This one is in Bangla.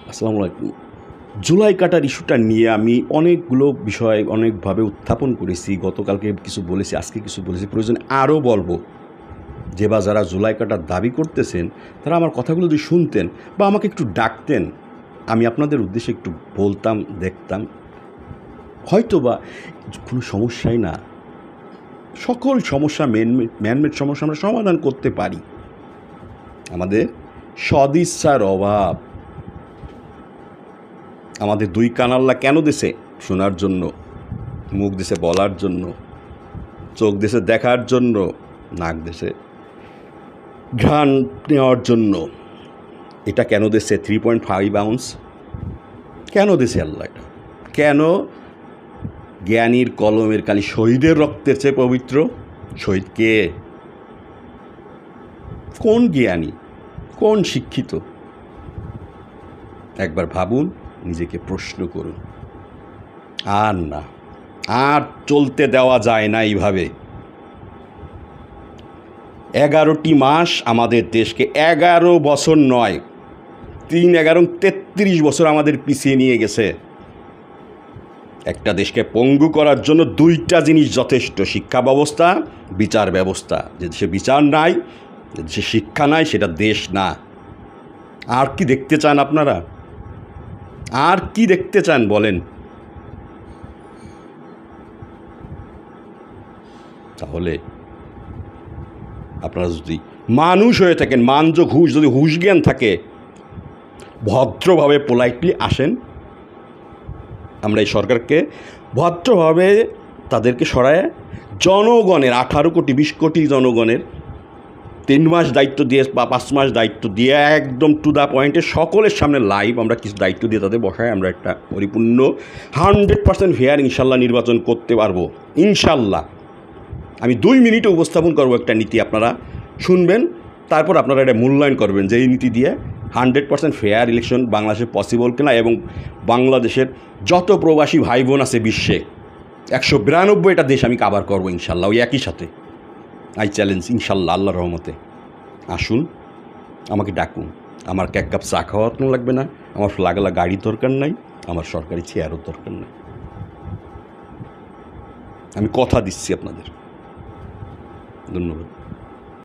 আসসালামু আলাইকুম। জুলাই কাটার ইস্যুটা নিয়ে আমি অনেকগুলো বিষয় অনেকভাবে উত্থাপন করেছি। গতকালকে কিছু বলেছি, আজকে কিছু বলেছি, প্রয়োজনে আরও বলবো। বা যারা জুলাই কাটার দাবি করতেছেন তারা আমার কথাগুলো যদি শুনতেন বা আমাকে একটু ডাকতেন, আমি আপনাদের উদ্দেশ্যে একটু বলতাম, দেখতাম, হয়তো বা কোনো সমস্যাই না। সকল সমস্যা ম্যানমেড সমস্যা আমরা সমাধান করতে পারি। আমাদের সদিচ্ছার অভাব। আমাদের দুই কান আল্লাহ কেন দিছে? শোনার জন্য। মুখ দিছে বলার জন্য, চোখ দিছে দেখার জন্য, নাক দিছে ঘ্রাণ নেওয়ার জন্য। এটা কেন দিছে? 3.5 আউন্স কেন দিছে আল্লাহ? এটা কেন? জ্ঞানীর কলমের কালি শহীদের রক্তের চেয়ে পবিত্র। শহীদ কে? কোন জ্ঞানী? কোন শিক্ষিত? একবার ভাবুন, নিজেকে প্রশ্ন করুন। আর না, আর চলতে দেওয়া যায় না এইভাবে। 11টি মাস আমাদের দেশকে, 11 বছর নয়, 33 বছর আমাদের পিছিয়ে নিয়ে গেছে। একটা দেশকে পঙ্গু করার জন্য দুইটা জিনিস যথেষ্ট: শিক্ষা ব্যবস্থা, বিচার ব্যবস্থা। যে দেশে বিচার নাই, যে দেশে শিক্ষা নাই, সেটা দেশ না। আর কি দেখতে চান আপনারা? আর কি দেখতে চান বলেন? তাহলে আপনারা যদি মানুষ হয়ে থাকেন, মানযোগ হুঁশ, যদি হুঁশ জ্ঞান থাকে, ভদ্রভাবে পোলাইটলি আসেন। আমরা এই সরকারকে ভদ্রভাবে তাদেরকে সরায় জনগণের 18 কোটি 20 কোটি জনগণের 3 মাস দায়িত্ব দিয়ে বা 5 মাস দায়িত্ব দিয়ে একদম টু দ্য পয়েন্টে সকলের সামনে লাইভ আমরা কিছু দায়িত্ব দিয়ে তাদের বসায় আমরা একটা পরিপূর্ণ 100% ফেয়ার ইনশাল্লাহ নির্বাচন করতে পারবো। ইনশাল্লাহ আমি 2 মিনিটে উপস্থাপন করবো একটা নীতি, আপনারা শুনবেন, তারপর আপনারা এটা মূল্যায়ন করবেন যে এই নীতি দিয়ে 100% ফেয়ার ইলেকশন বাংলাদেশে পসিবল কিনা, এবং বাংলাদেশের যত প্রবাসী ভাই বোন আছে বিশ্বে 192টা দেশ আমি কাভার করবো ইনশাল্লাহ ওই একই সাথে। আই চ্যালেঞ্জ ইনশাল্লাহ, আল্লাহর রহমতে। আসুন, আমাকে ডাকুন। আমার এক কাপ চা খাওয়ানো লাগবে না, আমার লাগলা গাড়ি দরকার নাই, আমার সরকারি চেয়ারও দরকার নাই। আমি কথা দিচ্ছি আপনাদের। ধন্যবাদ।